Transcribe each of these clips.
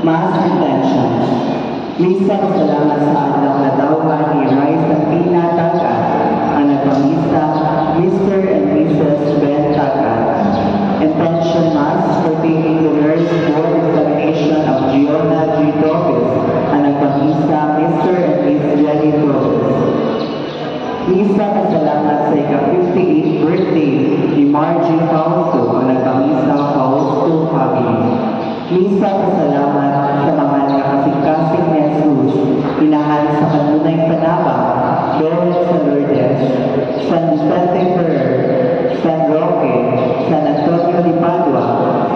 Mass intentions. Misa pasalamat sa adlaw na dawhan ni Raisa Pina Tagat, ang nagpamisa Mr. and Mrs. Ben Tagat. Intention Mass pertaining to nurse board examination of Giona G. Torres, ang nagpamisa Mr. and Miss Jenny Torres. Misa pasalamat sa ika-58th birthday ni Margie Fausto, ang nagpamisa Fausto family. Misa pasalamat sa mga nakasing-kasing ni Jesus, inahan sa kanunay panabang, Bel sa Lourdes, San Vicente Ferrer, San Roque, San Antonio de Padua,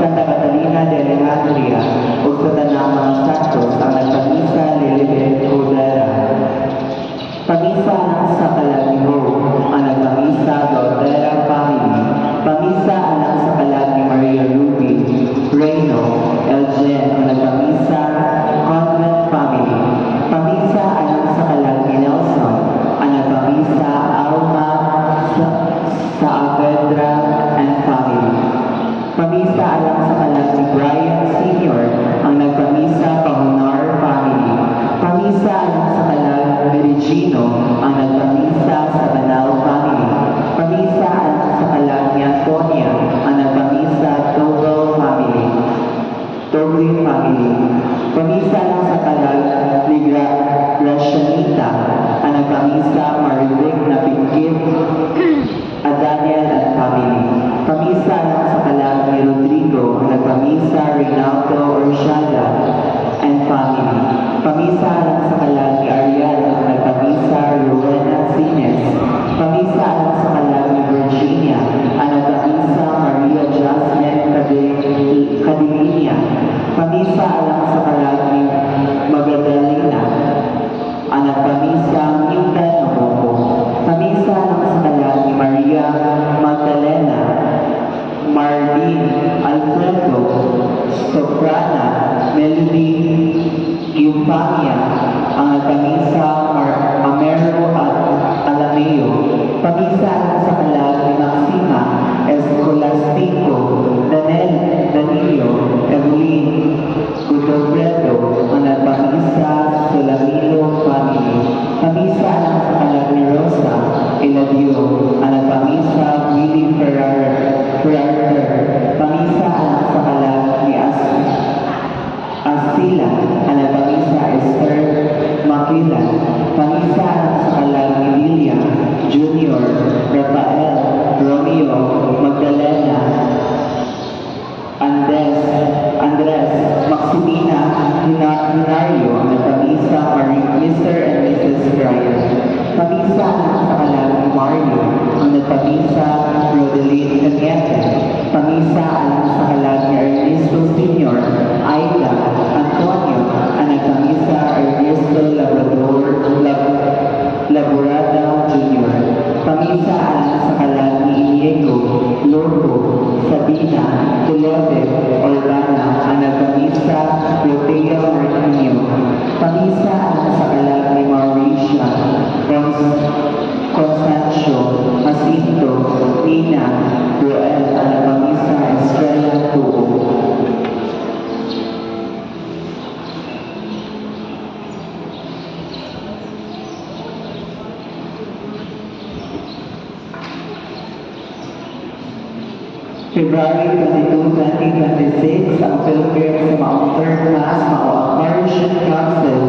Santa Catalina de Alejandria, o sa Tanamang Santos, ang nagpamisa Lilibet Codera. Pamisa anak sa Kalagniho, ang nagpamisa Gaudera family. Pamisa anak sa Kalagni Maria Ruby, Reyno, Elgen, ang nagpamisa Convent family. Pamisa anak sa Kalagni Nelson, ang nagpamisa Alma sa Avedra and family. Pamisa anak sa Kalagni Brian Sr., ang nagpamisa Pahunar family. Pamisa anak sa Kalagni Regino, ang nagpamisa sa Banal family. Pamisa anak sa Kalagni Antonia, ang nagpamisa Togol family. Toglin family. Pamisa anak sa Kalagni Gracianita, ang nagpamisa Marivic na Pinggit, Daniel and family. Pamisa anak sa Kalagni Rodrigo, ang nagpamisa Reynaldo Orshada and family. Pamisa anak sa Kalagni Ariel, ang nagpamisa Rowena Sines. Pamisa anak sa Kalagni Virginia, ang nagpamisa Maria Jasmine Cadilinia. Pamisa anak sa Kalagni Magdalena, ang nagpamisa Newton Naboko. Pamisa anak sa Kalagni Maria Magdalena, Marlene Alfredo, Soprana, Melody Eufamia, ang nagpamisa Amero at Alameo. Pamisa anak sa Kalagni Maxima, Escolastico, Danilo, Evelyn, Gutofredo, ang nagpamisa Solamilo family. Pamisa anak sa Kalagni Rosa, Eladio, ang nagpamisa Willie Ferrer. Pamisa anak sa Kalagni Asila, ang nagpamisa Esther Maquilan. Pamisa anak sa Kalagni Lilia, Junior, Rafael, Romeo, Magdalena, Andres, Maximina, Hinario, ang nagpamisa Mr. and Mrs. Ryan. Pamisa anak sa Kalagni Mario, ang nagpamisa Rodeline Cañete. Pamisa anak sa Kalagni Ernesto Sr., Aida, Antonio, ang nagpamisa Ernesto Laborada Jr. Pamisa anak sa Kalagni Iniego, Loco, Sabina, Tulode, Orlana, ang nagpamisa Rodeo Martinio. Pamisa anak sa Kalagni Mauricia, Constancio, Jacinto, Nina, Joel, ang nagpamisa Estrella Tubo. February 22, 2026, ang Pilgrim sa Mount Third Mass, Mao Parish Council,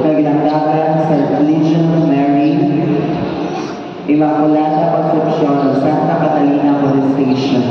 naglandagan sa Legion of Mary, Immaculata Concepcion of Santa Catalina Police Station.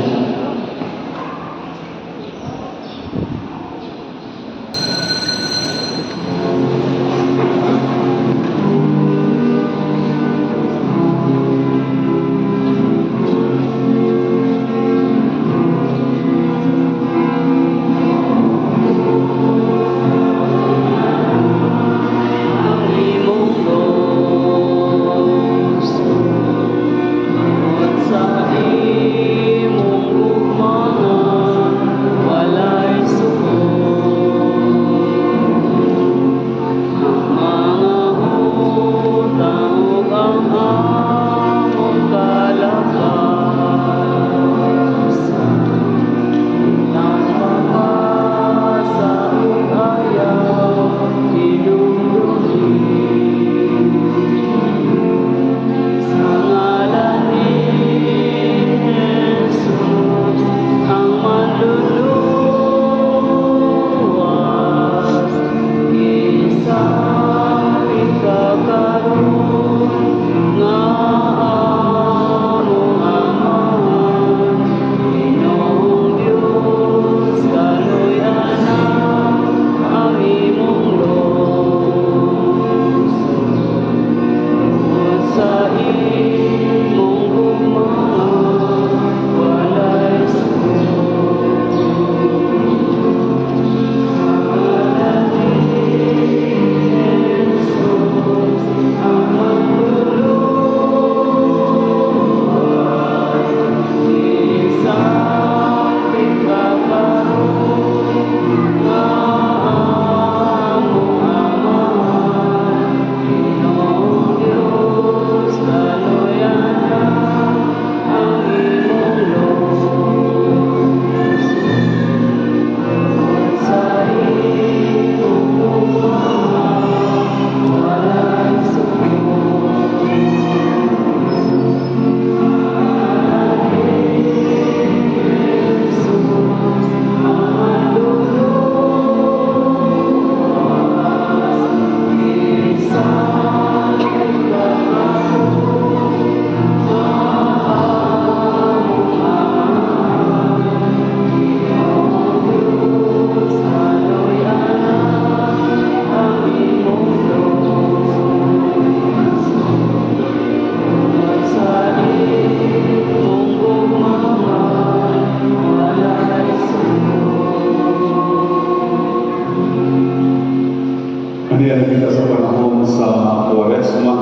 Naintindihan kita sa panahon sa Quaresma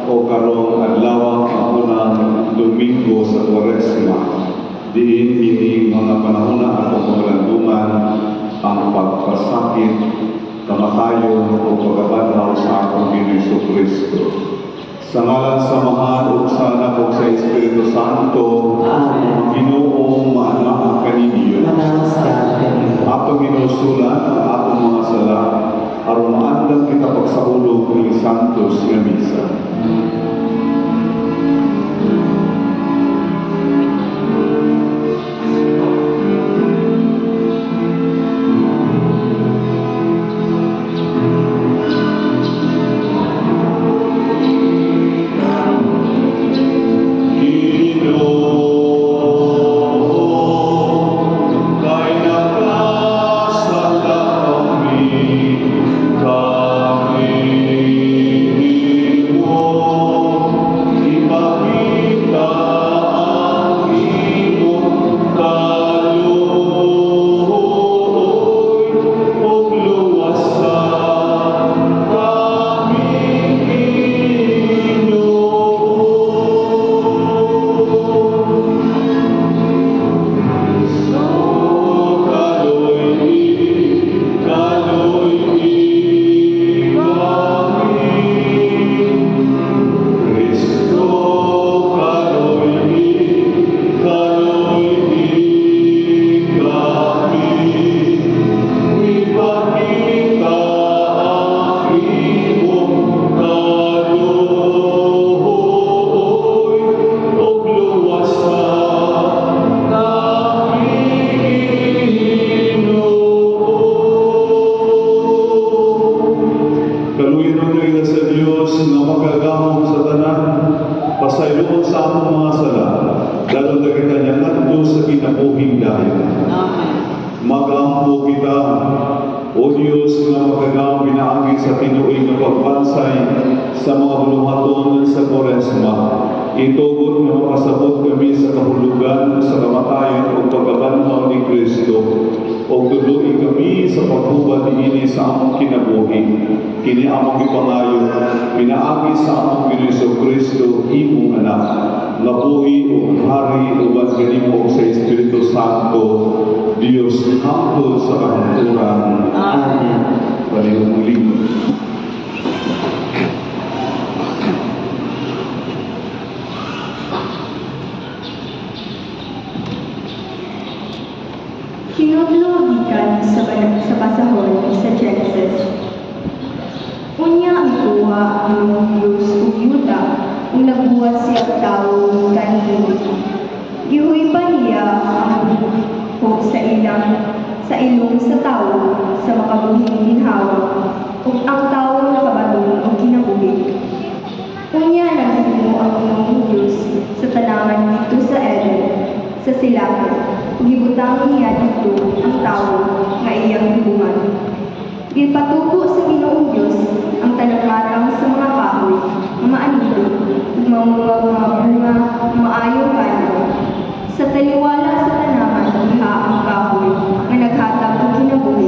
o karong adlaw ang unang Domingo sa Quaresma. Diin ini mga panahon na atong paglandungan ang pagpasakit, kamatayon o pagkabadhaw sa atong Ginoong Kristo. Sa ngalan sa Mahal ug sa Anak ug sa Espiritu Santo, Amen. Ginoo maana kaninyo. Manaos ka kanila. Atong ginusulat ang atong mga sala aron maandam kita pagsaulog ng Santos nga misa. Kaluyon na sa Diyos na magagamong sa tanan, pasayloon sa among mga sala, lalo na kita niya ngadto sa kinabuhing dahil. Magampo kita, O Diyos na magagamong binaagi sa tinuoy na pagbansay sa mga buluhaton sa Quaresma. Itugot na makasabot kami sa kahulugan sa kamatayon o pagkabanhaw ni Kristo o tuloy kami sa paghubad niini sa among kinabuhi. Kini among ipangayo, pinaagi sa among Ginoong Kristo, imong anak, nga buhi o hari o kanimo sa Espiritu Santo, Diyos hangtod sa kahangturan. Amen. Palihog lingkod. Kinuglogikan sa pasahon sa Genesis. Unya ang tuwa ang Diyos ug yuta kung nagbuhat siya tao kanino. Gihuy pa niya ang buhok sa ilong sa tao sa makabuhing ginhawa ug ang tao nakabalong ang kinabuhi. Unya naghimo ang Panginoong Diyos sa talangan dito sa Eden, sa silakon. Gibutang niya dito ang tao nga iyang gibuhat. Gipatubo sa Ginoong Diyos ang talanghatang sa mga kahoy, mga anito, ug mga bunga, maayong kanaw. Sa taliwala sa tanaman diha ang kahoy nga naghatag og kinabuhi,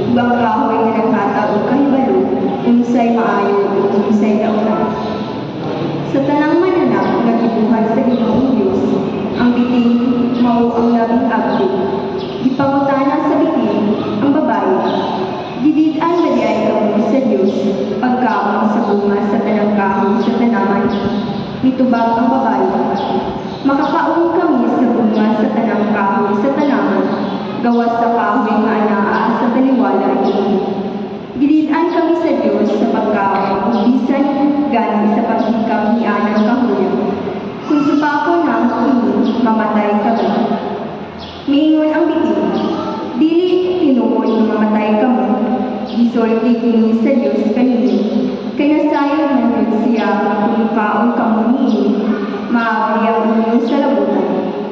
ug ang kahoy nga naghatag og kahibalo, unsay maayo ug unsay daotan. Sa tanang mananap nga gibuhat sa Ginoong Diyos, ang bitin mao ang labing abdi. Gipangutana sa bitin ang babae. Didid-an ba di ay kamo sa Diyos pagkaon sa bunga sa tanang kahoy sa tanaman? Mitubag ang babae. Makakaon kami sa bunga sa tanang kahoy sa tanaman, gawas sa kahoy nga anaa sa taliwala ini. Didid-an kami sa Diyos sa pagkaon ug bisan gani sa paghikam ni anang kahoy. Kung supako na ini, mamatay kami. Miingon ang bitin, dili tinuod nga mamatay kami. Gisulti kini sa Diyos kanini. Kay nasayod man yun siya kung kaon kamo niini, maabri ang inyong salabutan.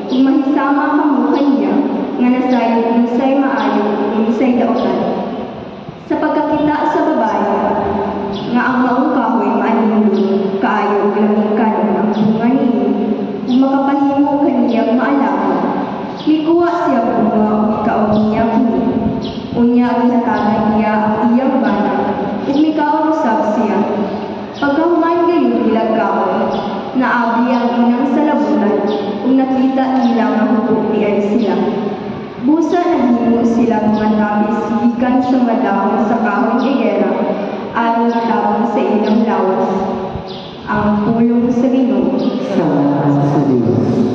Kung mahisama kamo kaniya, nga nasayod unsay maayo ug unsay daotan. Sa pagkakita sa babae, nga ang maong kahoy maanindog, kaayo ug laming kanon ang bunga niini, ug makapahimo kaniyang maalaman. Mikuha siya bunga ug ikaw niya kini. Unya ginatagan niya ang iyang bana, ug mikaw sila mga tabis gikan sa madahon sa kahoy higera aron itabang sa ilang lawas. Ang pulong sa Ginoo. Salamat sa Diyos.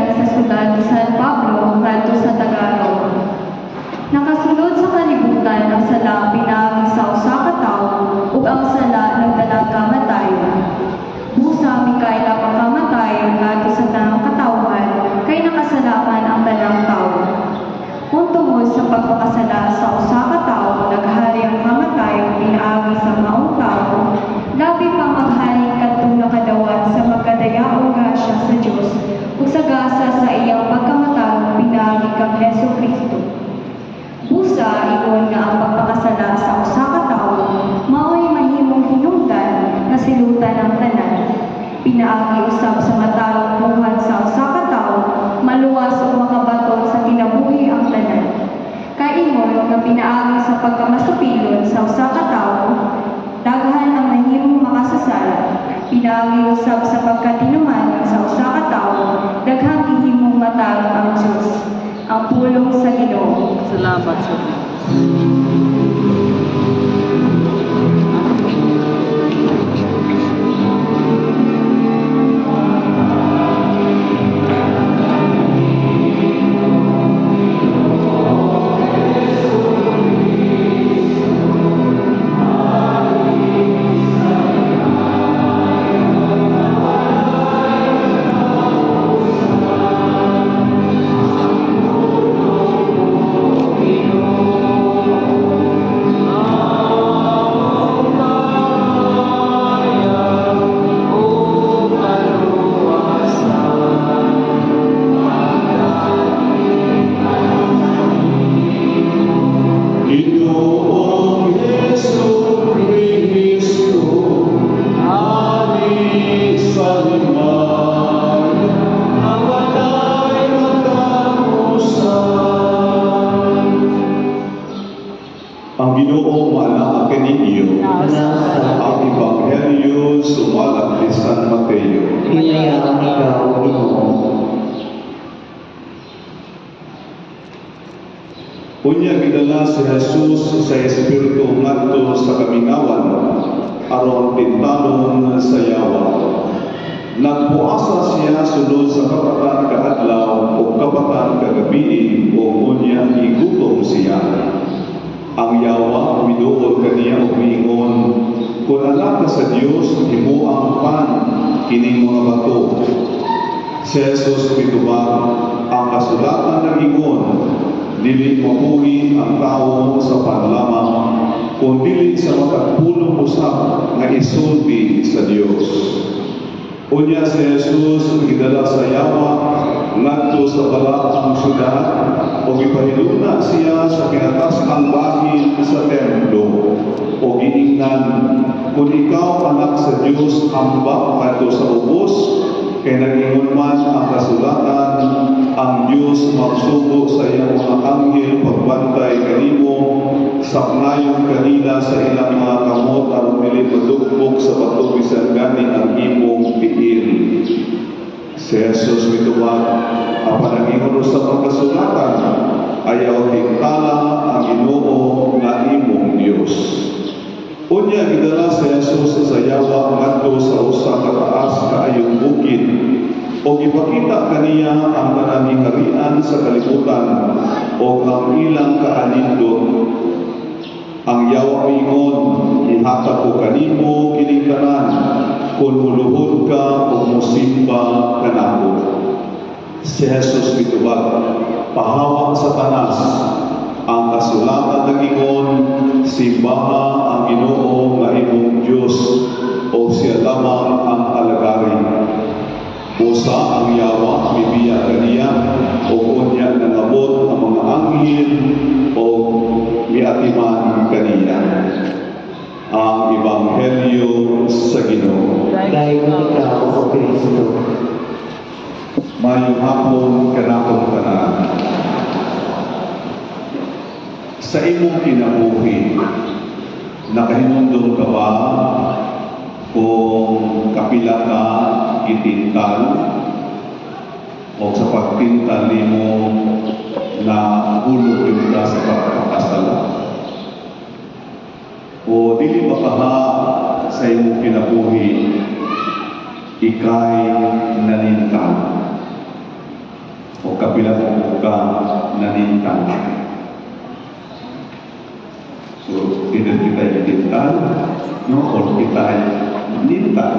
gikan sa syudad ni San Pablo ngadto sa Tagalog. Nakasulod sa kalibutan ang sala pinaagi sa usa ka tawo ug ang sala nagdala kamatayon. Busa mikaila pagkamatayon ngadto sa tanang katawhan kay nakasalaman ang tanang tawo. Kung tungod sa pagpakasala sa usa ka tawo naghari ang kamatayon pinaagi sa maong tawo, labi pa maghari kadtong nakadawat sa magkadayaong grasya sa Dios ug sa gasa sa iyang pagkamatay pinaagi kang Hesukristo. Busa ingon nga ang pagpakasala sa usa ka tawo mao'y mahimong hinungdan nga silutan ang tanan. Pinaagi usab sa matarong buhat sa usa ka tawo maluwas o makabaton sa kinabuhi ang tanan. Kaingon nga pinaagi sa pagkamasupilon sa usa ka tawo daghan ang nahimong makasasala. Pinaagi usab sa pagkatinuman sa usa ka tawo daghang gihimong matarong ang Dios. Ang pulong sa Ginoo. Salamat sa Ginoong Hesukristo, ani sa himay, ang walay magkamusan. Ang Ginoo maala kaninyo, ang Ebanghelyo sumalat ni San Mateo. Hinayang ikaw, Ginoo. Unya gidala si Jesus sa Espiritu ngadto sa kamingawan aron pintalon sa yawa. Nagpuasa siya sulod sa kapatan kaadlaw o kapatan kagabi o unya igutom siya. Ang yawa miduol kaniya og miingon, kung anak ka sa Dios, himuang pan kining mga bato. Si Jesus mitubag, ang kasulatan nagingon, dili mabuhi ang tao sa panlamang, kung dili sa matagpulong usap nga isulbi sa Dios. Unya si Jesus gidala sa yawa ngadto sa balaang syudad o gipahiluna siya sa kinatas-ang bahin sa templo o giingnan, kung ikaw anak sa Dios, hamba kadto sa ubos, kay nag-ingon man ang kasulatan, ang Diyos magsugo sa iyang mga anghel pagbantay kanimo, saknayon kanila sa ilang mga kamot aron dili madugpok sa bato bisan gani ang imong tiil. Si Jesus mitubag, ang panangingon sa pagkasulatan, ayaw hintala ang Ginoo nga imong Dios. Unya gidala si Jesus sa yawa ngadto sa usa ka taas kaayong bukid o ipakita kaniya ang panangharian sa kalibutan o ang ilang kaalindot. Ang yawa ingon, ihatag ko kanimo kining tanan kung muluhod ka o musimba kanako. Si Jesus mitubag, pahawak sa tanas, ang kasulatan nagingon, simbaha ang Ginoo nga imong Dios o siya lamang ang alagari. Busa ang yawa bibiya kaniya o unya nangabot ang mga anghel o miatiman kaniya. Ang Ebanghelyo sa Ginoo. Dahil ikaw, O Kristo. Mayong hapon kanakong tanan. Sa imong kinabuhi, nakahinumdum ka ba kung kapila ka itintal o sa pagtintal nimo na hulog yung ka sa pagkakasala? O dili ba kaha sa imong kinabuhi ikay nanintal? o kapila ka nanintang. So, either kita itintan, no, or kita nintan.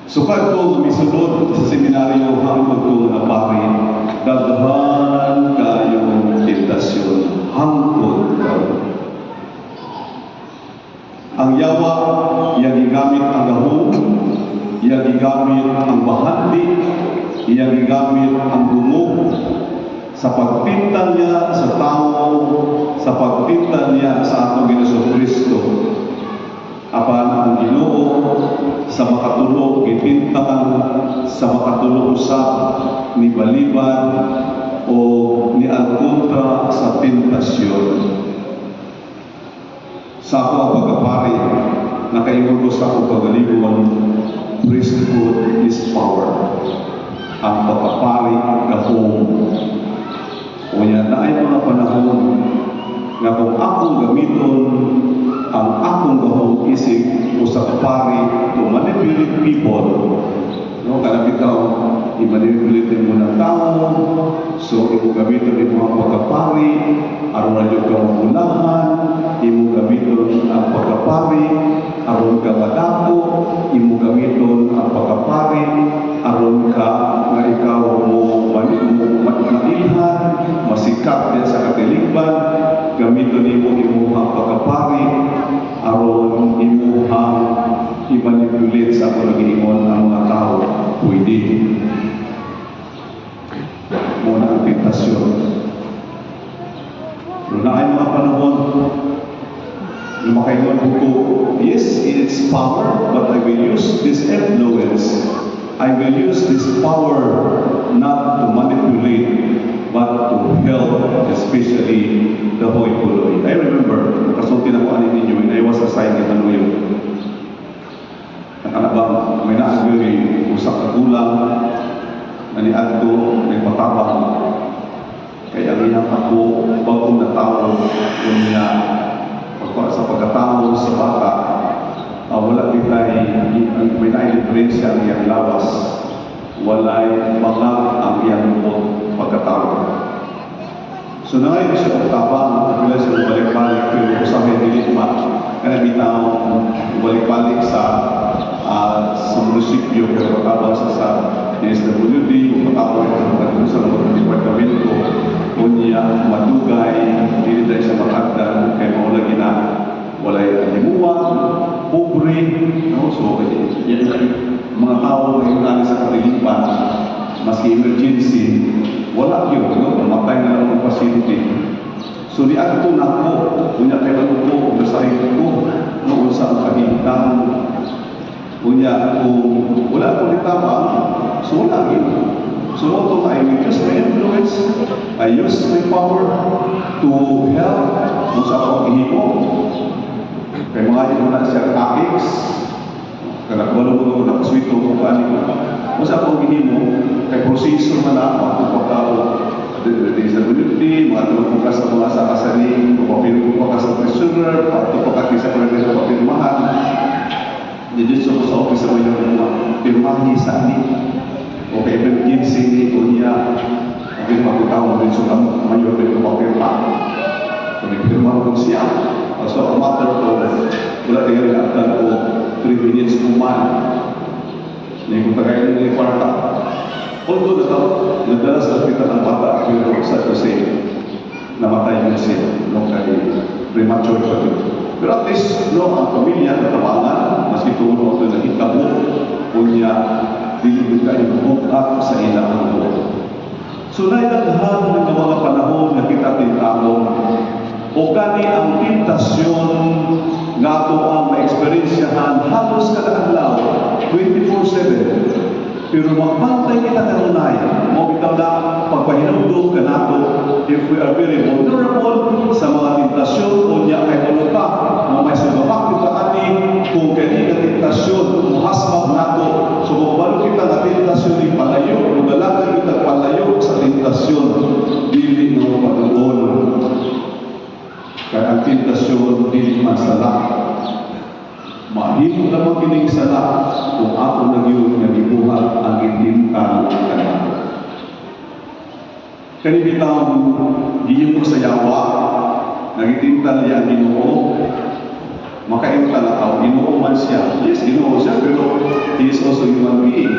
So, kadto misulod sa seminaryo hangtod ko nga pari, daghan kayong tentasyon hangtod kayo. Ang yawa, iya gigamit ang gahong, iya gigamit ang bahandi, iya gigamit ang dumo, sa pagpintan niya sa tao, sa pagpintan niya sa atong Ginoong Kristo. Apan ang Ginoo sa makatulog gipintan, sa makatulog usab ni baliban o ni alkontra sa tentasyon. Sa ako ang pagkapari, nakaingon ko sa ako pagalingon, priesthood is power. Ang pagkapari gahong. O yan, na ay mga panahon nga kung akong gamiton ang akong gahong isip o sa kapari to manipulate people, no, kana bitaw i-manipulate mo ng tao, so imo gamiton imo ang pagkapari aron ra jud ka mamulahan, imo gamiton ang pagkapari aron ka madako, imo gamiton ang pagkapari aron ka nga ikaw mo mailhan, masikap din sa katilingban, gamiton nimo imo ang pagkapari aron imo ang i-manipulate sa pag-iingon ang mga tao. Pwede. Muna ang tentasyon. Noon na ay mga panahon, lumakaingon ko, yes, it's power, but I will use this influence. I will use this power not to manipulate, but to help, especially the Holy Puloy. I remember, kasulti na ko anin ninyo, when I was assigned in Manuyo. Nakalabang, may naagiri, usak na gulang, naniadto, may patabang. Kaya rinang ako, bagong na tao, niya, sa pagkatao sa bata, wala kita'y, may na-differensya ang iyang labas, wala'y mga ang iyang pagkatao. So na ngayon siya pagtabang, bila siya balik-balik, pero sa may dilikma, kaya bitaw balik-balik sa munisipyo, pero pagtabang sa SWD, pagtabang sa mga departamento, kunya madugay, hindi tayo siya makagdan, kaya maulagi na walay alimuan, pobre, no? So, yan mga tao na yung sa kalilipan, maski emergency, wala yun, no? Mamatay na lang ang pasyente. So, niagto na ako, kunya kayo ko, basahin ko, noon sa kahintan, kunya kung wala ko litabang, so wala yun. So, ito I will use my influence, I use my power to help kung sa akong ihimo. Kaya mga ito na siya kakix, kaya wala mo na nakaswito kung paano ko. Kung sa akong ihimo, kaya proseso man na ako, pagkao, disability, mga tulong ka sa mga sa kasaning, papapilin ko ka sa prisoner, pagkakati sa kanya sa papirmahan, dito sa office sa mga pirmahan sa amin. O kaya emergency ni kunya, hindi magkutawang din sa mayor din ko papirma. So, nagpirma ko siya. So, a matter of, wala tayo rinatan ko 3 minutes kuman. Hindi ko tagay ng kwarta. Although nadala sa hospital ang bata, pero sad to say, namatay yun siya. No, kay premature pa yun. Pero at least, no, ang pamilya, natabangan, maski tulo ito nakita mo, kunya, dili ka i-hook up sa ilang mo. So, nailaghan ng mga panahon na kita tinamong o kani ang tentasyon nga ato ang ma-experiensyahan halos kada adlaw 24/7. Pero magbantay kita kanunay, mo bitaw na pagpahinumdum kanato if we are very vulnerable sa mga tentasyon o niya kay ka, mo may sugamak kita ani kung kani nga tentasyon muhasmag nato. So kung balo kita nga tentasyon ni palayo, kung dalaga kita palayo sa tentasyon, dili mo patuon. Kaya ang tentasyon dili masala. Dili lamang kining sala kung ako na yun nga gibuhat ang itintal kanato. Kani bitaw giyong sa yawa nagitintal niya ang Ginoo. Makaintal ako, Ginoo man siya. Yes, Ginoo siya, pero he is also human being.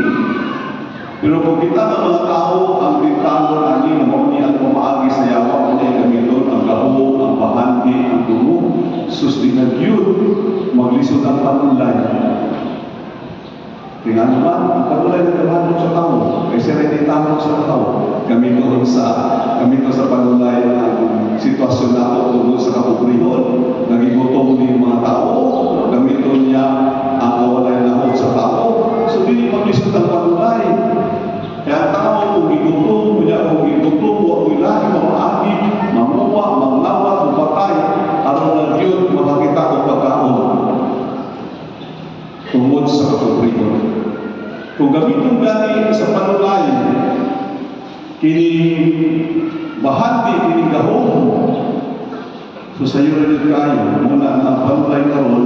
Pero kung kita ng mga tao ang tintalon ani na mo ni ang pamaagi sa yawa mo niya gamiton ang gaho, ang bahandi, ang tumo, susdi na yun, maglisod ang panulay. Tingnan naman, ang panulay na kabahan sa tao, ay siya rin itamang sa tao. Gamiton sa panulay ang sitwasyon nato tungkol sa kapukrihon, nagigutom din mga tao, gamiton niya ang kawalay na hod sa tao. So, hindi maglisod ang panulay. Kaya tao, kung igutom, huwag ilahi, mamaagi, mamuwa, mangawat, mapatay, aron na yun, makakita ko pagkaon. Tungkol sa kapukrihon. Kung gamiton gani sa panulay, kini bahandi, kini gahong, so sa iyo rin kayo, muna ang panulay karon,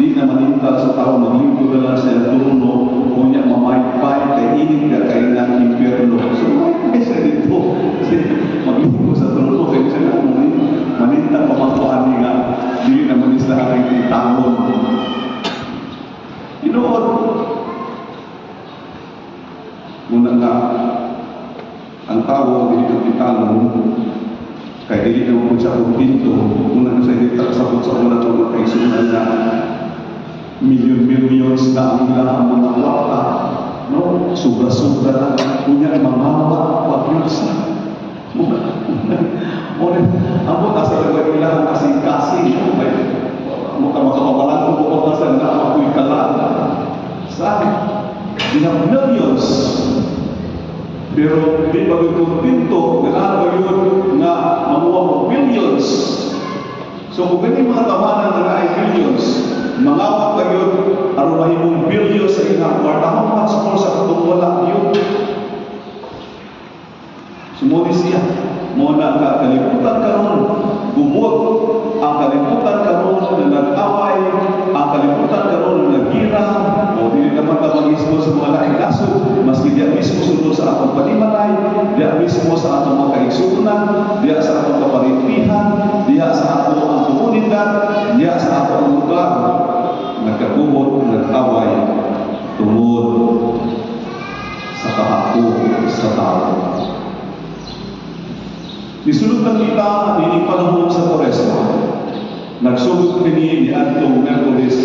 di na manintal sa tao, maglingkod na lang sa turno, kunya mamaypay, kay inig ka kay ng impyerno. So, may sa dito, kasi maglingkod sa turno, kaya siya na manintal pamakuan niya, di na manislahan ang itangon. Inood, muna nga, ang tao, dito itangon, kaya hindi na mo siya kung pinto, muna na sa hindi takasabot sa una ito, kay sunan na millions na ang ilang mga wata, no? Sobra-sobra na, kunya mangawa, pagyusa. Ang sa lagay ilang kasing-kasing, makawalan kung bukod na sa nga, ako'y kalaan. Saan? We have millions. Pero di pa ito pinto, nalaga yun nga mamuha mo billions. So kung ganyan mga tawanan na ay billions, mangawat pa yun, arumahin mong billions sa ilang kwarta, how much more sa kung wala yun? Sumuli siya, muna ka kalimutan karon, gubot, ang kalimutan karon na nag-away, ang kalimutan karon na nagira, o hindi naman ka mag-ispo sa mga laing kaso, maski diya mismo sunod sa atong panimalay, diya mismo sa atong mga kaigsunan, diya sa atong kaparintihan, diya sa atong ang komunidad, diya sa atong lugar, nagkagubot, nag-away, tungod sa kahako sa tao. Nisulod na kita ang panahon sa Koresma. Nagsulod kini ni Antong Merkulis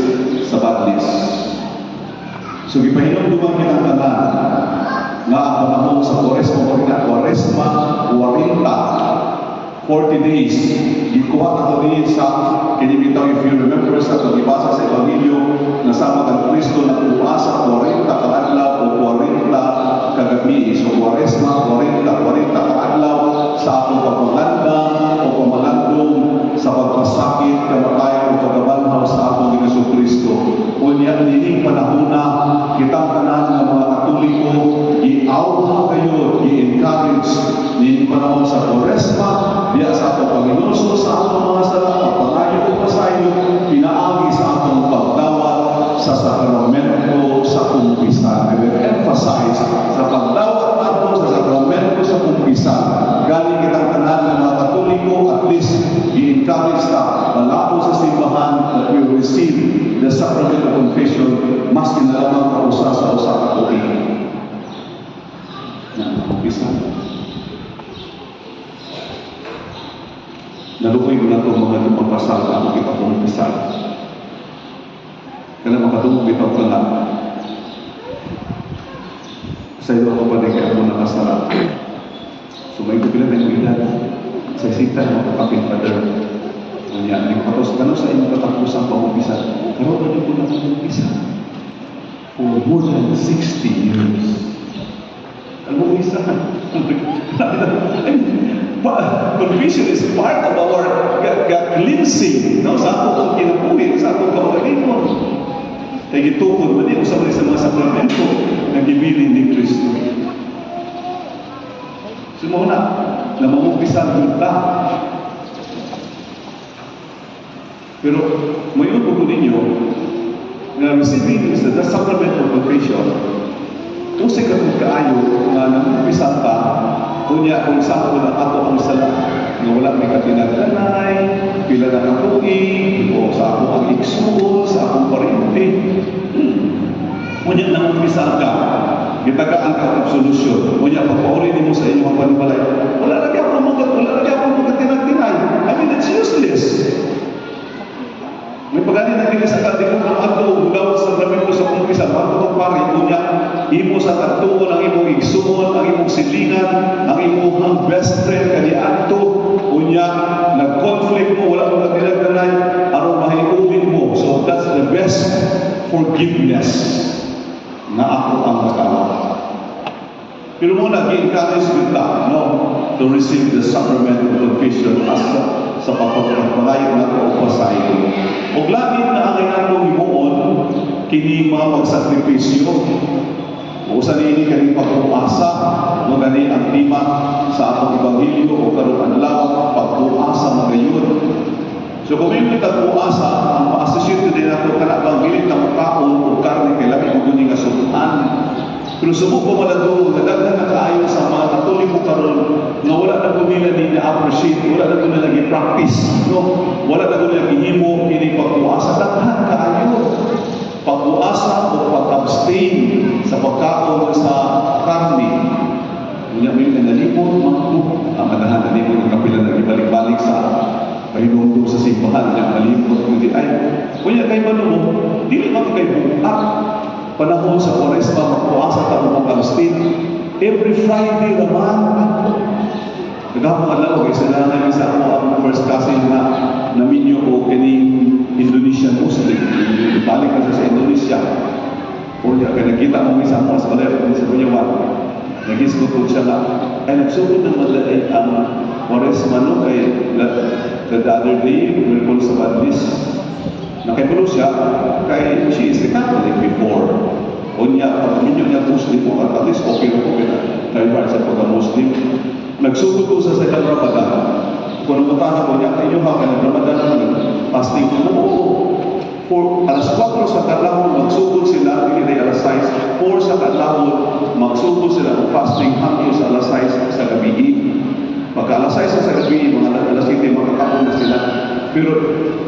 sa Badlis. So, gipahinom dumang kinangkanan na ang panahon sa Koresma, Koresma, 40 days. Gikuha na ito sa kinibitaw, if you remember sa pag-ibasa sa Evangelyo, nasama kang Kristo na uasa 40 kaadlaw o 40 kagabi. So, Koresma, 40 kaadlaw sa atong pagpaganda o pamalandong sa pagpasakit, kamatayan o pagkabanhaw sa atong Hesus Kristo. Unya nining panahon na kitang tanan ng mga Katoliko, i-awha kayo, i-encourage nining panahon sa Koresma, diya sa atong Panginoon, sa atong mga sala, pagpangayo o pasayo, pinaagi sa atong pagdawat sa sakramento sa kumpisan. I will emphasize sa pagdawat nato sa sakramento sa kumpisan. Galing kitang tanan ng mga Katoliko, at least i-encourage ka, malabo sa simbahan that we receive the sacrament of confession, mas kinalaman ka usa sa usa ka tuig. Kumpisan. Nalukoy ko na ito mga tumagpasal na ako kita kumpisan. Kaya makatulog ito ka lang. Sa iyo ako pa din kaya mo nakasarap. So may kabilang na yung ilan sa isita na makapapin father. Kanya, yung patos, gano'n sa inyong katapusan pang-umpisan? Karoon na po na pang-umpisan. For more than 60 years. Alam mo isa? Confession is part of our cleansing. No? Sa ako kong kinapuhin, sa ako kaugalimon. Kaya gitukod mo din sa mga sakramento na gibilin ni Kristo. Sumuna na mamumpisan kita. Pero mayon po ninyo na kaayo nga nang-umpisa ka, kunya kung saan ko na ato ang sala, nga wala may katinaglanay, pila na kapuin, o sa ako ang iksul, sa akong parente. Kunya nang-umpisa ka, gitagaan ka ang solusyon. Kunya, pagpauli mo sa inyong panibalay, wala lagi akong magkatinag-tinay. I mean, it's useless. May pagani na din sa kati ko ng ato, daw sa dami ko sa kumpisa, bago pari, kunya, imo sa tatuon, ang imong igsuon, ang imong silingan, ang imong best friend, kani ato, kunya, nag-conflict mo, wala mo katinag-tinay, aron mahiulin mo. So that's the best forgiveness na ako ang nagkawa. Pero muna, gi-encourage kita, no, to receive the sacrament of confession as sa pagpapalayo na ito o pasayo. O lagi na ang inatong himuon, kini mga magsakripisyo, o sa nini kaning pagpuasa, no gani ang tema sa atong ebanghelyo o karon adlaw, pagpuasa magayon. So kung may pagpuasa, ang ma-associate din nato kana bang gilit na kaon o karne kay labi mo guni nga subukan. Pero subok ko malado, nadaghan na kaayo sa mga katuloy mo karon nga wala na ko nila ni na-appreciate, wala na ko nila i-practice, no? Wala na ko nila ihimo, ini pagpuasa, daghan kaayo. Pagpuasa o pag-abstain sa pagkaon sa karne. Kanya may nalipot, ang kanahan nalipot, ang kapila na ibalik-balik sa pahinungtong sa simbahan, ang nalipot, kundi ay, kunya kay mo, dili man kay bukat, panahon sa Oresma, magpuasa tayo mag-abstain. Every Friday naman. Nagkakong alam ko, isa na namin sa ako ang first cousin na naminyo ko kining Indonesian Muslim. Balik na sa Indonesia. O kaya nakita mo isa mo sa Malaysia, sa Punyawan. Nag-iskutot siya na, ay nagsugod ng malait ang Oresma no, kay the other day, Merkul sa Badlis. Nakaipulo siya, kay she is the Catholic before. O niya, pag minyo niya Muslim po, at least okay na po kayo para sa pagka-Muslim. Nagsugod ko sa ilang Ramadan. Kung nagpuntahan ko niya, kayo ha, kaya Ramadan naman, fasting ko, for alas 4 sa kalahon, magsugod sila, hindi na alas 6, 4 sa kalahon, magsugod sila, fasting hanggang sa alas 6 sa gabi. Pagka alas 6 sa gabi, mga alas 7, makakapon na sila. Pero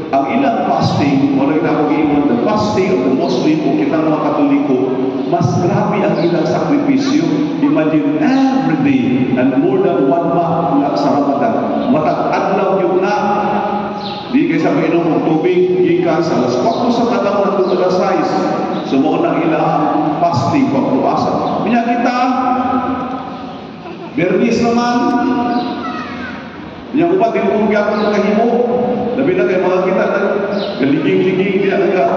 ang ilang fasting, wala na ako iwan, the fasting of the Muslim o kitang mga Katoliko, mas grabe ang ilang sakripisyo. Imagine every day and more than 1 month sa Ramadan. Matag-adlaw yung na. Di kayo sa mainom ng tubig, gikan sa alas 4 sa kadang ng alas 6. Sumuon ang ilang fasting, pagpuasa. Kanya kita, Bernis naman, yang upat din kong gapon ng kahimo. Labi na kayo mga kita na galiging-liging niya nga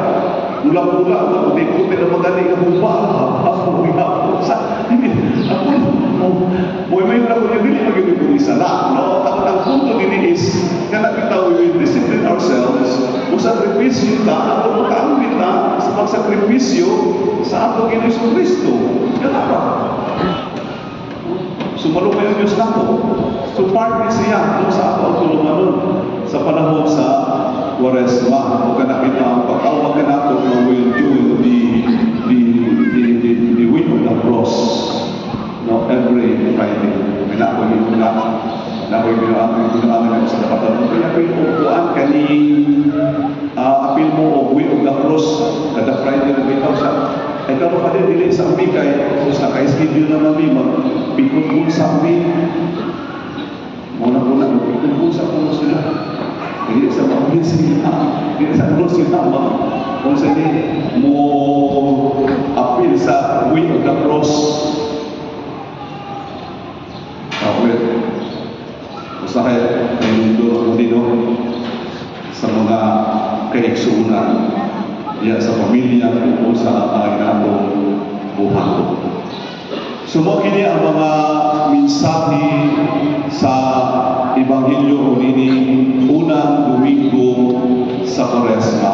ulang-ulang na puti-puti na magaling ang bupa. Ako may na ko yung hindi magiging kong isa na. No? Ang punto din is kaya kita we will discipline ourselves o sakripisyo ta ako makaamit na sa pagsakripisyo sa atong Ginoong Kristo. Kaya ba? Sumalo kayo Diyos na ko. So part siya kung sa ako ang tulungan sa panahon sa Quaresma o kanakita ang pag-awag ka nato na will do the week of the cross, no, every Friday. May nakoy ito na ako'y binuangan sa kapatid. Kaya pinuupuan kani apil mo o week of the cross kada Friday na bitaw siya. Ay karon pa din dili sa amin kay sa schedule na namin magpikot sa amin. Muna magpikot sa kung sila. Hindi sa mga sila, hindi sa mga sila kung sa mo apil sa week of the cross. Usahay ay doon dito sa mga kaigsuunan ya sa pamilya o sa atong buhay. Sumo kini ang mga mensahe sa Ebanghelyo o nini unang Domingo sa Quaresma.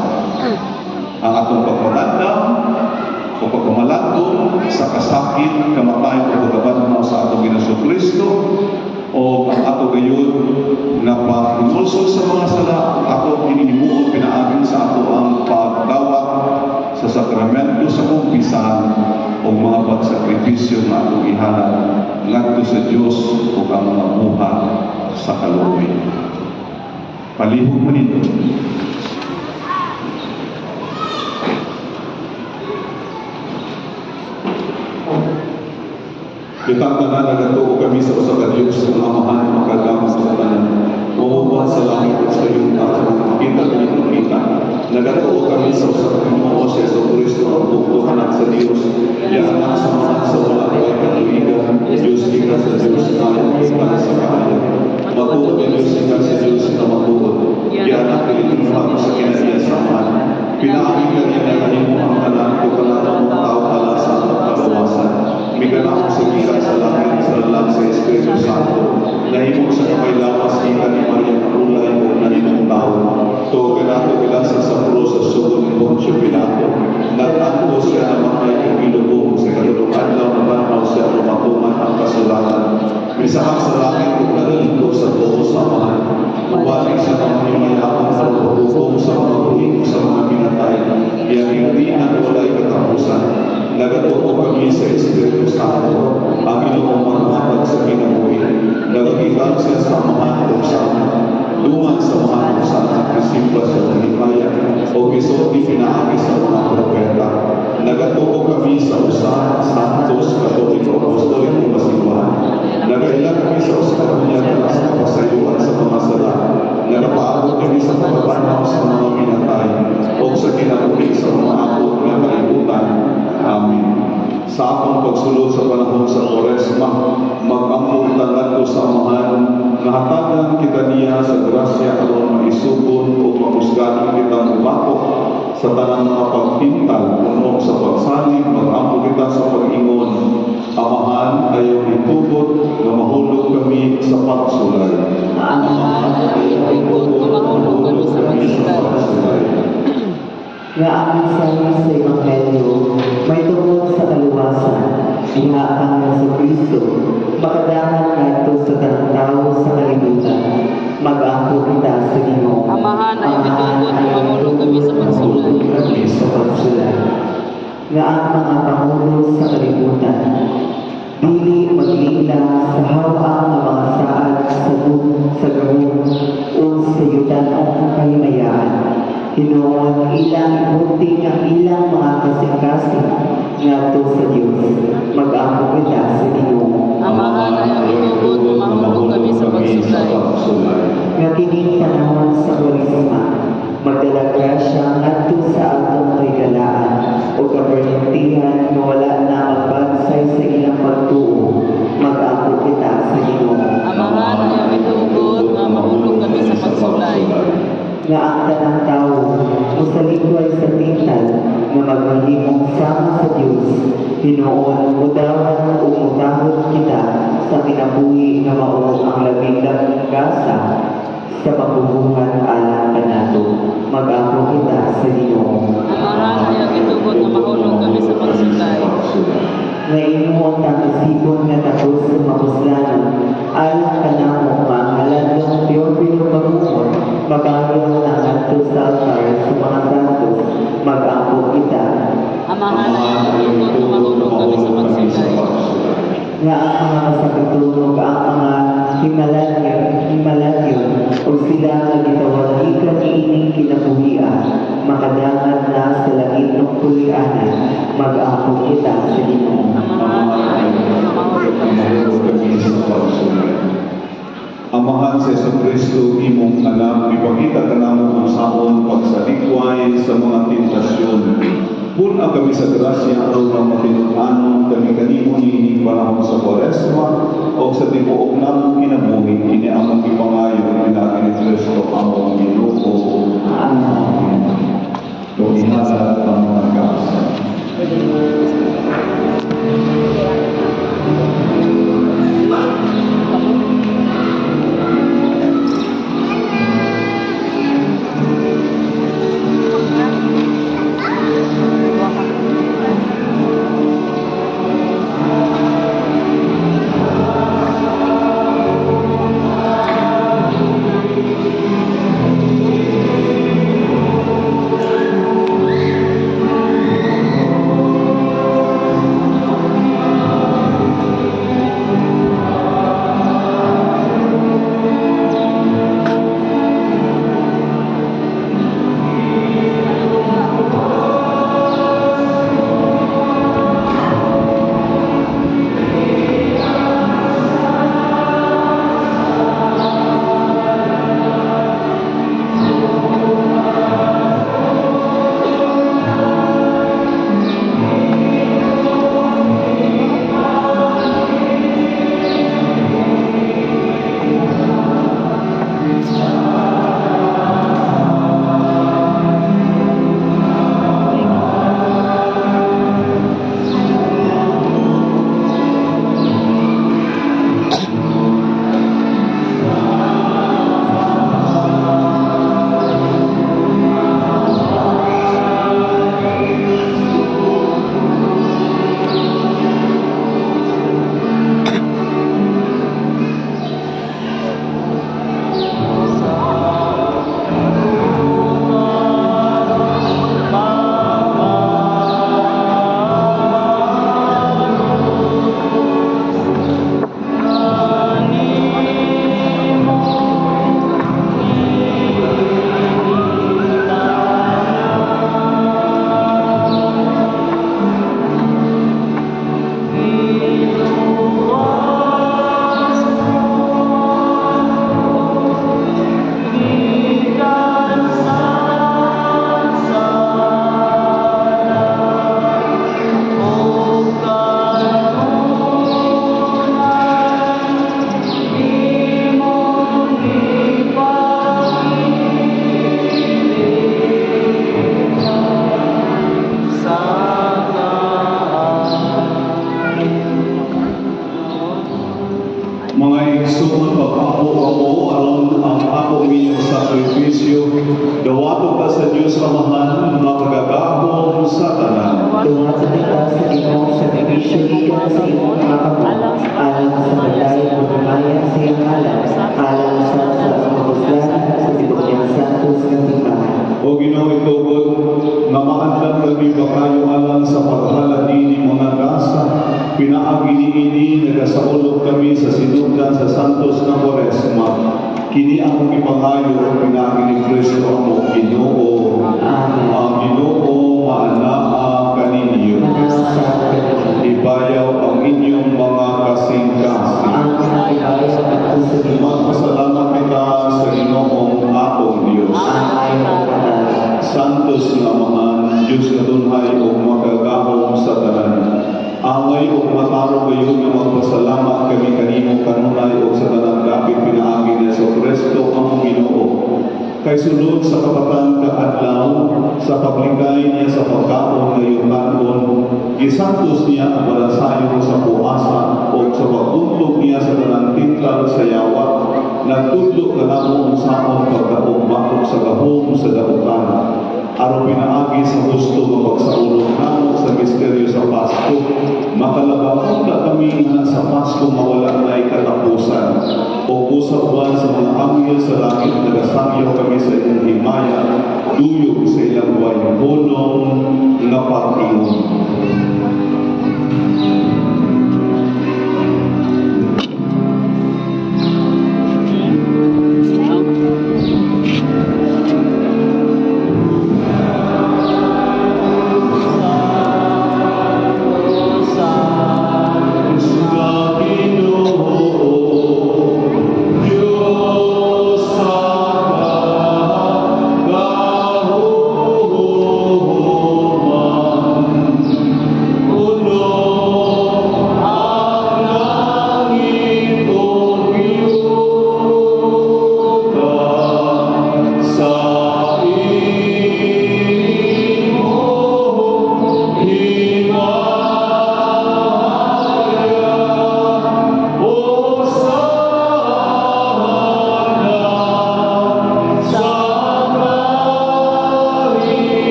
Ang atong pagpamandam o pagpamalandong sa kasakit, kamatayan o pagkabanmo sa atong Ginoong Kristo o ang ato gayon na pag-imulsol sa mga sala ato hinihimuon pinaagin sa ato ang pagdawat sa sakramento sa kumpisan o mga pagsakripisyo sakripisyo nga atong ihalad ngadto sa Dios ug ang mga buhat sa kaluoy. Palihog man ito. Kita tanan nagatuo kami sa usa ka Dios nga amahan makagama sa tanan. Mauwa sa langit at sa iyong tanan. Kita kita. Nagatuo kami sa usa ka Ginoo sa Kristo ang bukto anak sa Dios. Ya anak sa mga sa wala kay katuigan. Dios kita sa Dios anak kita sa kahayag. Matuod ang Dios kita sa Dios na matuod. Ya anak kalimutan sa kinasiyasahan. Pinaamig ka niya na kanimo ang tanan ko tanan mo tao ala sa kaluwasan. Miganap sa gikan sa langit sa lalang sa Espiritu Santo. Nahimong sa kapaylawas kita ni Maria Karulay o naninong tao. To ganato kilasa sa krus sa sugod ni Poncio Pilato. Nag-anto siya na matay kang ilubong sa katulungan daw na banaw siya lumatungan ang kasulatan. Misahan sa langit kung nalilingkod sa buo sa amahan. Mabalik sa pamahimalakan sa pagkukong sa mga buhing sa mga pinatay. Yang hinarihan walay katapusan. Nagatuo kami sa Espiritu Santo, ang Ginoong magmatag sa kinabuhi. Nagagitan siya sa amahan o sa lungan sa amahan o sa nagsisimba sa Himaya o gisulti pinaagi sa mga propeta. Nagatuo kami sa usa Santos Katoliko Apostoliko Basimbahan. Nagaila kami sa usa kabunyag sa kapasayuan sa mga sala. Nagapaabot kami sa pagpapanaw sa mga minatay o sa kinabuhi sa mga abot na kalibutan. Amen. Sa akong pagsulod sa panahon sa Quaresma, mag-among tangan sa amahan, nahatagan kita niya sa grasya aron maisubon o mapusganan kita mubatok sa tanang mga pagpintal, puno sa pagsalig, mag-among kita sa pag-ingon. Amahan ayaw itubot na mahulog kami sa pagsulay. Amahan ayaw itubot na mahulog kami sa pagsulay. Nga ang mensahe sa Ebanghelyo may tungkol sa kaluwasan, ihakang sa Kristo, makadahan nato sa tanang tao sa kalibutan, mag-angko kita sa Ginoo. Amahan ay mitungkol na mahulog kami sa pagsulay. Nga ang mga pangulo sa kalibutan, dili maglila sa hawang ng mga saad sa gawin o sa yudanong kahimayaan. Hinoon ilang ibuti ang ilang mga kasing-kasing ngadto sa Dios. Mag-ampo kita sa Ginoo. Amahan ay mitungkol na mahulog kami sa pagsulay. Nga kining panahon sa Kwaresma, magdala grasya ngadto sa atong kahigalaan o kapertintihan na wala na magbansay sa ilang pagtuo. Mag-ampo kita sa Ginoo. Amahan ay mitungkol na mahulog kami sa pagsulay. Nga ang tanang tao musalingway sa tintal na maghihimong sama sa Diyos. Hinoon, mudawan o mudahon kita sa kinabuhi na mao ang labing gasa sa pagbubuhan alang kanato. Mag-ako kita sa Ginoo. Amahan ay mitungkol na mahulog kami sa pagsulay. Nga imo takasipon nga tapos sa mapusganan, alang kanamo mahalandong Teofilo Magumon, magagawa na ngadto sa altar sa mga santos, mag-ampo kita. Amahan ay mitungkol na mahulog kami sa pagsulay. Nga ang mga kasakatulog ang mga himaladyo o sila nga gitawalikan ni ining kinabuhian, makadangat na sa langit ng kulianan, mag-ampo kita sa Ginoo. Amahan ay mitungkol na mahulog kami sa pagsulay. Amahan sa Jesucristo, imong alam, ipakita ka namo ang saon pagsalikway sa mga tentasyon. Puna kami sa grasya aron ang matinud-anon kami kanimo niining panahon sa Quaresma o sa tibuok namong kinabuhi ini among ipangayo pinaagi ni Kristo among Ginoo. Amen. Lumihala ang mga kaasa. sulitan sa imong mga kamot, alang sa pagdayon ng pagmaya sa iyang ngalan, alang sa kapuslan sa Sibutyang Santos Kasipahan. O Ginoo itugon, nga maadlan kami ba kayo alang sa paghalad ni mga gasa, pinaagi niini nagasaulog kami sa sinugdan sa Santos na Quaresma. Kini ang ipangayo, pinaagi ni Kristo ang Ginoo. Ang Ginoo maanaa kaninyo. Ibayaw ang inyong mga kasing-kasing. Magpasalamat kita sa Ginoong atong Diyos. Santos nga mga Diyos na tunhay o magagahom sa tanan. Angay o mataro kayo nga magpasalamat kami kanimo kanunay o sa tanan dapit pinaagi ni sa Kristo ang Ginoo. Kay sulod sa kapatan kaadlaw, sa paglikay niya sa pagkaon na yumanon, gisantos niya ang balasayo sa puasa o sa pagtulog niya sa tanang tintal sa yawa, nagtudlo ka na mo ang saon pagdaong bakok sa gahom sa dautan. Aron pinaagi sa gusto nga pagsaulog namo sa misteryo sa Pasko, makalabakon na kami nga sa Pasko mawala na'y katapusan. O sa buwan sa mga anghel sa langit, nagasangyaw kami sa iyong himaya, duyog sa ilang buwan punong nga pag-ingon.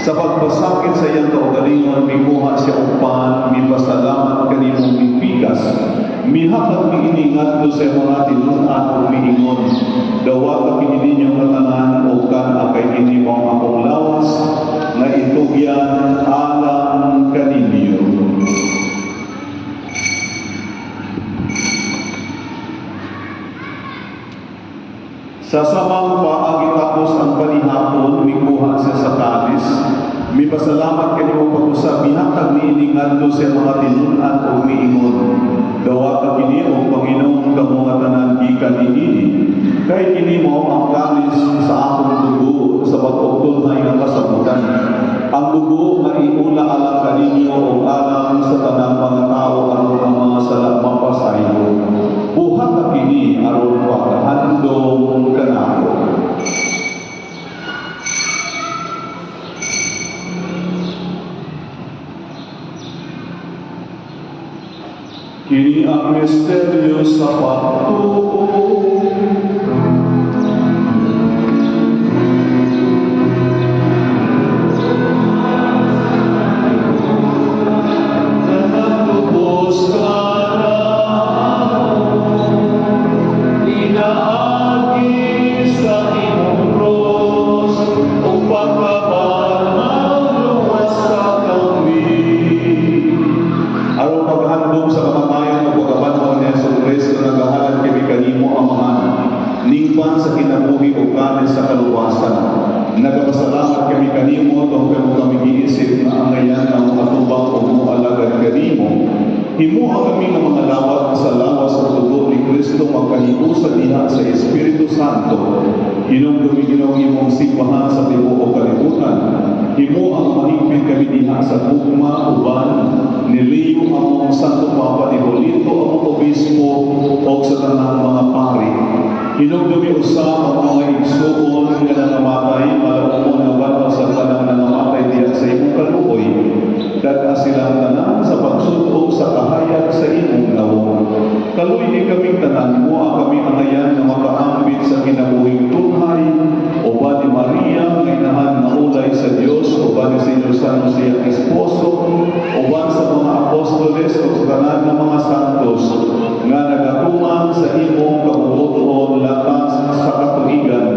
Sa pagpasakit sa iyang kaugalingon, mikuha siya upan, mipasalamat kanimong mipigas. Mihakag miiningat ko sa mga tinunan o miingon. Dawa ka kinininyo katanan o kan akay hindi mo akong lawas, na itugyan alang kaninyo. Sa samang paagi tapos ang panihapon, mikuha siya sa kalis. May pasalamat kanimo pag-usap, mihatag niiningan do sa mga tinunan o miingon. Dawa ka kini o Panginoon kamo nga tanan gikan niini. Kay kini mo ang kalis sa akong dugo sa pag-utol na iyang kasabutan. Ang dugo nga iula alang kaninyo o alang sa tanang mga tao aron ang mga sala mapasayo. Buhat na kini aron paghandong kanako. Kini ang misteryo sa pagtuo. Natapos ka na, inaagi sa imong cross, upang kabanang luwas sa kami. Araw paghandong sa kamatayan o pagkabangon ni Yesu Cristo, naghahalan kami kanimo ang mga gikan sa kinabuhi o kanin sa kaluwasan. Nagapasalamat kami kanimo tong kami giisip na angayan ang atubang o mualagad kanimo. Himo ang kami ng mga lawat sa lawas sa dugo ni Kristo magkahiusa diha sa Espiritu Santo. Hinumdumi Ginoo imong simbahan sa tibuok kalibutan. Himo ang mahigpit kami diha sa tugma uban niliyo ang Santo Papa ni Bolito ang obispo o sa tanang mga pari. Hinumdumi usa ang mga igsuon nga nangamatay malaumon nga bato sa tanang nangamatay diha sa imong kaluoy. Daga silang tanan sa pagsudok sa kahayag sa imong lawom. Kaluy ni kaming tanan mo ang kami angayan na makaambit sa kinabuhing tunhay o ba ni Maria nga inahan na ulay sa Dios o ba ni Senyor San Jose ang esposo o ba sa mga apostoles o sa tanan ng mga santos nga nagatuman sa imong kabubuton lakas sa katuigan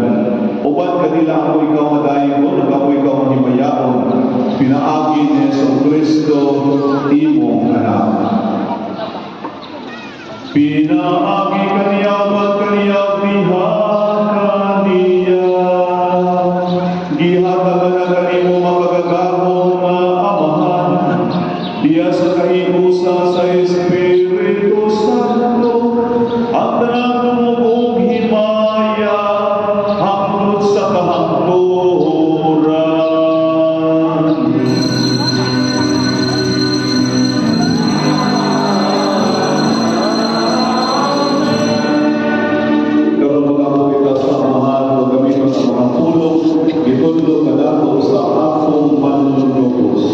o ba kanila ako ikaw madayon o ako ikaw mahimayaon pinaagi ni Jesucristo imong anak. Pinaagi kaniya ba't kaniya diha kaniya gihatagan na kanimo makagagahong na amahan diya sa kahiusa sa Espiritu Santo ang tanang tumubog himaya hangtod sa kahangturan. Itundo kadato sa akong manlulubos.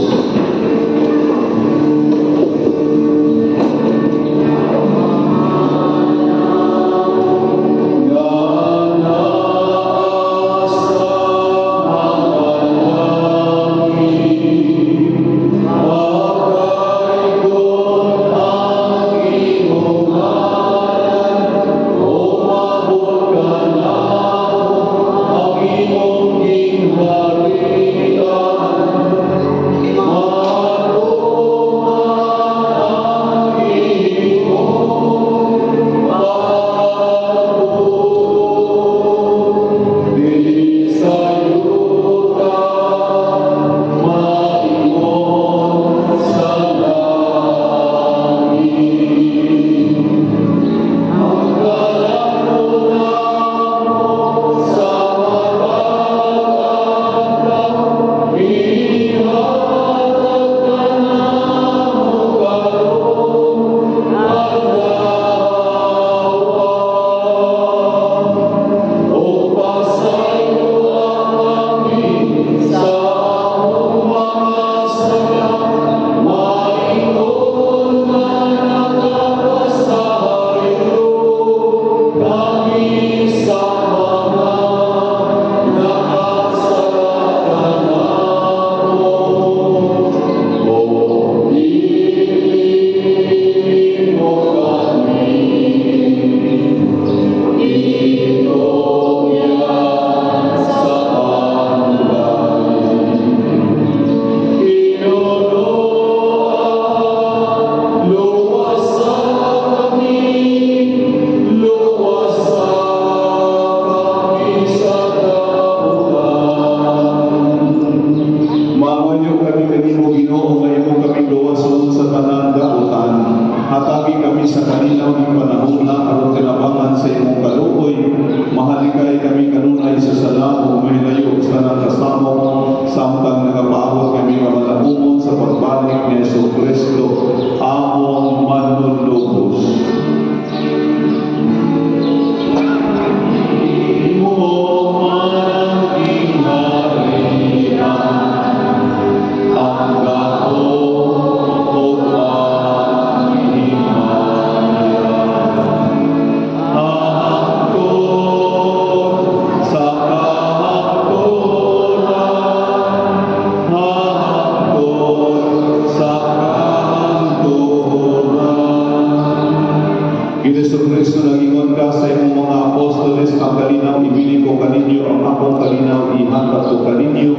Jesucristo nagingon ka sa imong mga apostoles ang kalinaw ibili ko kaninyo ang akong kalinaw ihatag ko kaninyo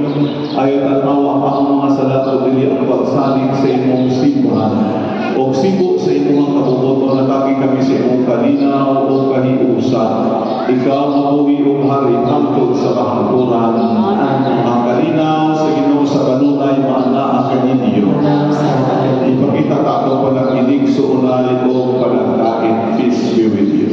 ayon tanawa ang mga salato dili ang pagsalig sa imong simbahan o sibo sa imong kabubuton natagi kami sa imong kalinaw o kahiusan Ikaw mabuhi o hari hangtod sa kahangturan. Ang kalinaw sa Ginoo sa kanunay maanaa kaninyo. Ipakita ka ako panakinig sa unay o panagkait. Peace be with you.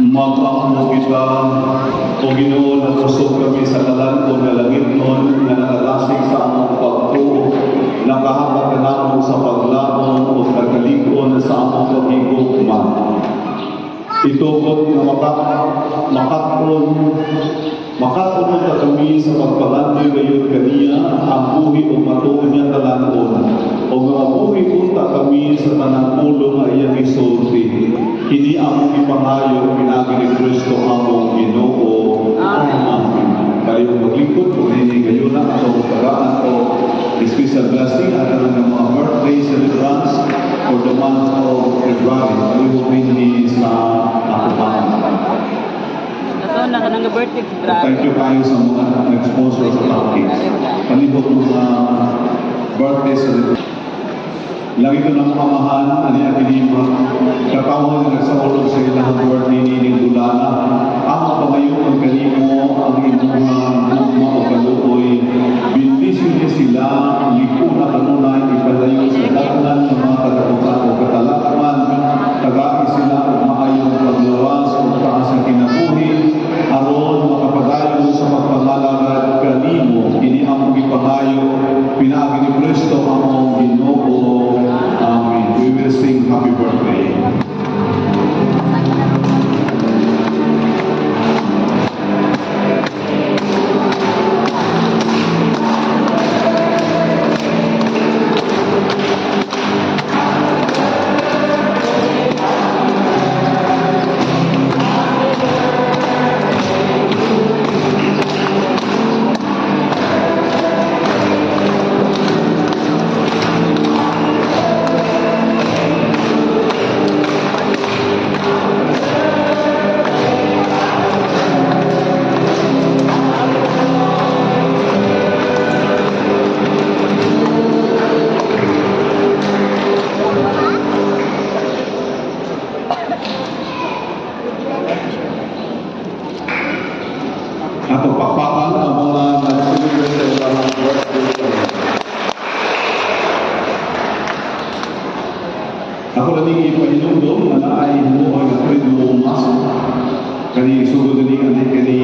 Magpakumo kita, o Ginoo, na kusog kami sa kalanton nga langit nun, nga nakalasig sa among pagtuo, nakahabat na namon sa paglaon o nagkalikon sa among paghigugma. Itukod na makatulong ka kami sa pagpalandoy gayon kaniya, ang buhi o matuon niya kalanton, o mga buhi punta kami sa tanang nga iyang isulti. Hindi among ipangayo, pinagi ni Kristo among Ginoo. Amen. Kayo maglingkod kung hindi kayo na atong paraan o special blessing at ang mga birthday celebrants for the month of February. Kayo hindi sa akupan. Ito na ka ng birthday. Thank you kayo sa mga nag-sponsor sa package. Palibot mga birthday celebrants. Lagi ko ng mamahan, ani akinima, katawhan na nagsaulog sa ilang birthday ni Bulana. Ako pa ngayon ang kanimo, ang inyong mga kaluoy. Bindisyon niya sila, lipo na kanunay, ipalayo sa dagnan ng mga katatukan o katalakman. Tagaki sila ang maayong paglawas o taas ang kinabuhi. Aron makapadayon sa pagpangalagad kanimo, ini ang ipangayo, pinagi ni Kristo ang Ginoo. Amen. We will sing happy birthday. Ako pakpakan ang mga nag-celebrate sa ilang birthday. Ako na nang ipahinundong na naay mo ang Pedro Mas. Kani sugod ni kani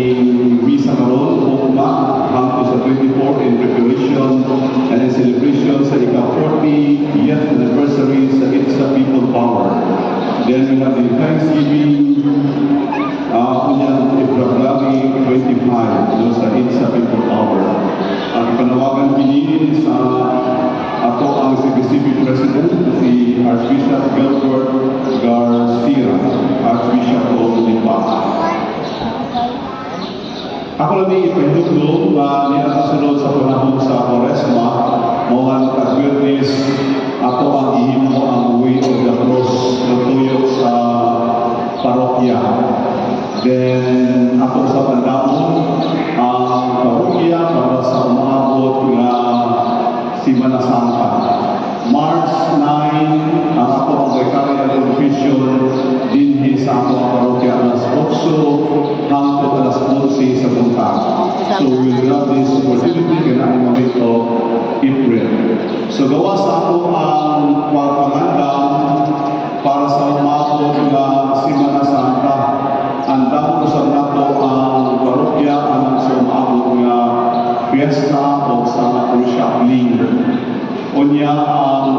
visa karon o ba hangtod sa 24 in preparation and in celebration sa ika-40th anniversary sa Itza People Power. Then we have the Thanksgiving kunyang February 25 sa Itza People Power. Ang panawagan pinili sa ato ang CBCP President, si Archbishop Gilbert Garcia, Archbishop of Lipa. Ako lang din ipahintulong na nilakasunod sa panahon sa Quaresma, mga nag-witness ato ang ihimo ang way of the cross na tuyok sa parokya. Then, ako sa pandahon, ang parokya para sa umabot na Semana Santa. March 9, ang ako ang vicarial official din sa ako ang parokya alas 8 hangtod alas 11 sa buntag. So we will have this opportunity kaya ang mga ito April. So gawa sa ako ang pagpangandam para sa umabot na Semana Santa. Andam ko sa nato ang parokya ang sa umabot na fiesta o sa reshuffling. Unya ang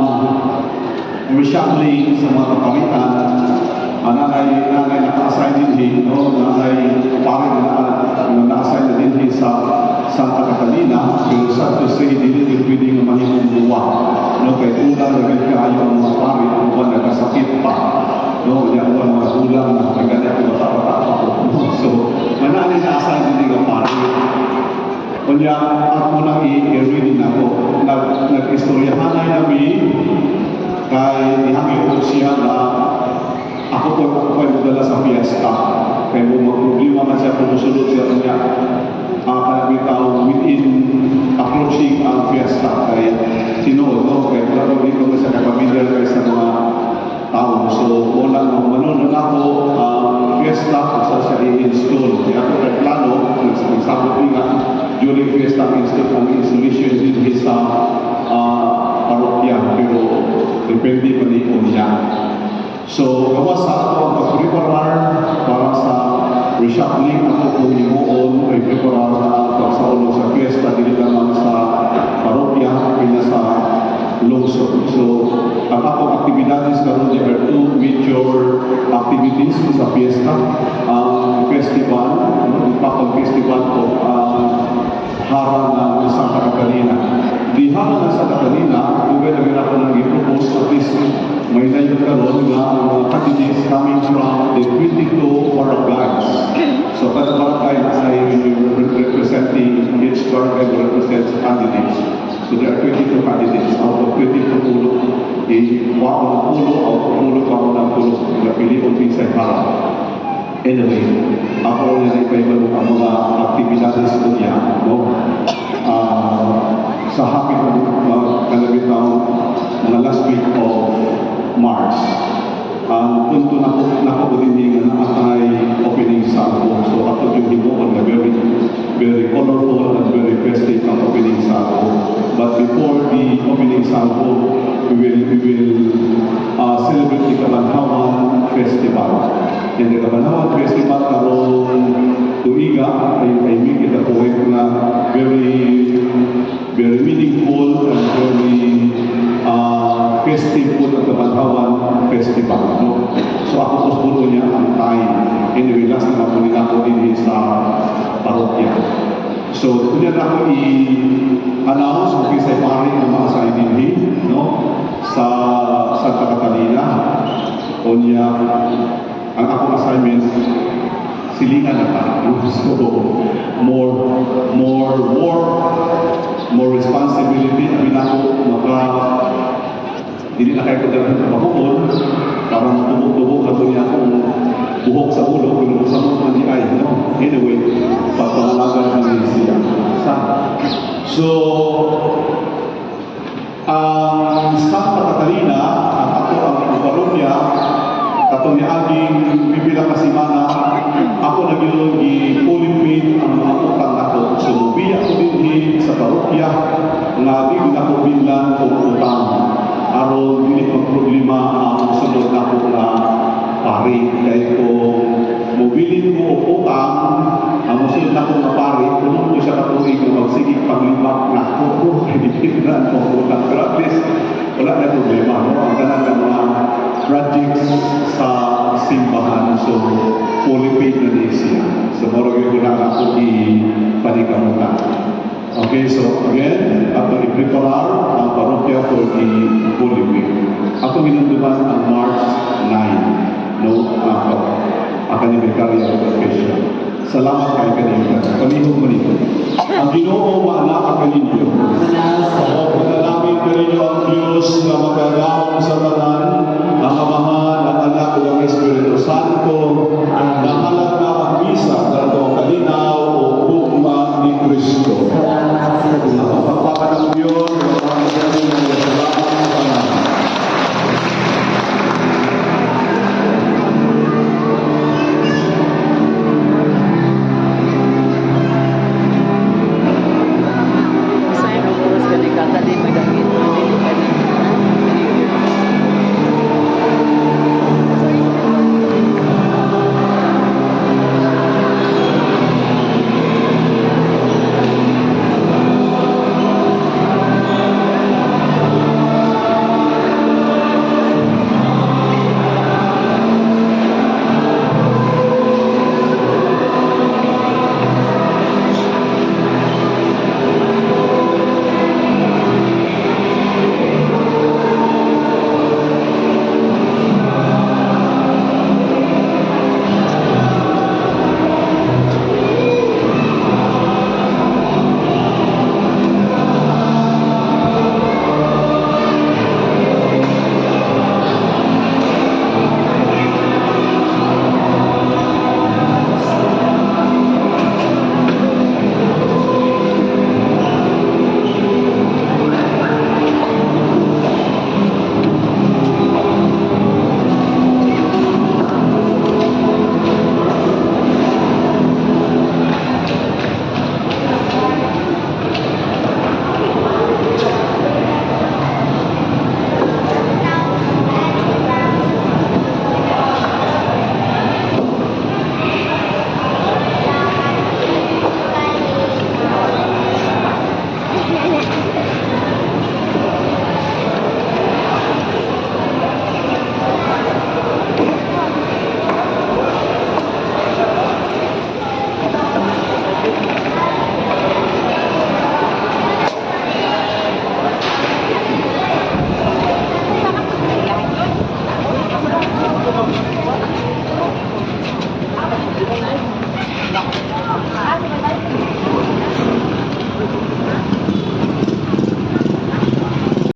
reshuffling sa mga kapamitan, nanay naka-assign din, no? Nanay pare na naka-assign din sa Santa Catalina, pero sa to say, hindi pwedeng mahimong buwa. No? Kaya ulang naging kayo ang mga pare, kung nagkasakit pa. No? Yan ang mga ulang na nagkanya ko matapatapa ko. So, manali na-assign din ang pare. Kanya ako nang i-reading ako, nag-istoryahan na namin kay ihangin ko siya na ako po ay magdala sa fiesta. Kaya kung mag-problema man siya, pumusulot siya niya kalabitaw within approaching ang fiesta. Kaya sinuod, no? Kaya wala ko dito sa kapamilya kaya sa mga tao. So, wala nang manunod ako ang fiesta kung saan siya i-install. Kaya ako kay plano, nagsabot nga, during fiesta ang installation din sa parokya, pero depende pa rin po niya. So, gawa sa ato ang pag-preparar para sa reshuffling ako kung himuon ay preparar na pagsaulog sa fiesta dili lamang sa parokya pila sa lungsod. So ang akong aktibidades karon there are two major activities sa fiesta. Ang festival, ang Papal Festival o harang ng Santa Catalina. Di harang ng Santa Catalina, kung gano'n ako nang i-propose, at least may layo karon na mga candidates coming from the 22 barangays. So kada barangay ay representing, each barangay will represent candidates. So there are 22 candidates. Out of 22 pulo, wako ng pulo, out of pulo, wako ng pulo. Napili kong pinsay harang. Anyway, ako na ipahibalo ang mga aktibidades ko niya, no? Sa hapit ng kalabitang mga last week of March. Ang punto na ko din na atay opening salvo. So ako yung hinuon na very colorful and very festive ang opening salvo. But before the opening salvo, we will celebrate the Kabanhawan Festival. And the Kabanhawan Festival karong tuiga ay make it a point na very meaningful and very festive po ng Kabanhawan Festival. No? So ako po siguro niya ang time. Anyway, last na po nila ko din sa parokya. So, kung yan ako i-announce kung kisay pari ang mga sa IDB, no? Sa Santa Catalina. O niya, ang akong assignment, silingan na tayo. So, more work, more responsibility. Sabi na ako, hindi na kayo kadalang kapakukol, parang tubog-tubog na po niya akong buhok sa ulo, pero sa mga hindi ay, no? Anyway, pagpangalagan ng siya. So, ang Santa Catalina, ang ato ang parokya, katong niaging pipila ka simana, ako naging i-polipate ang mga utang ako. So, mubiya ko din sa parokya, nga di na ko binlan o utang. Aron hindi problema ang sunod na ko na pari. Dahil kung mobilin mo o utang, ang sunod na ko na pari, kung ko siya katuig na magsigig paglimak na ko, pinipindan mo utang. Pero at least, wala na problema. No? Ang tanan ng mga projects sa simbahan. So, fully paid na din siya. So, marag yung na ako i-panikamutan. Okay, so again, ato i-preparar ang parokya for the Holy Week. Ako ginunduman ang March 9, no? Academicary Education. Salamat kay kanina. Panihog-manihog. Ang Ginoo maana ang kaninyo. O panalangin kaninyo ang Diyos na magagaong sa tanan, ang Amahan, ang Anak, o ang Espiritu Santo,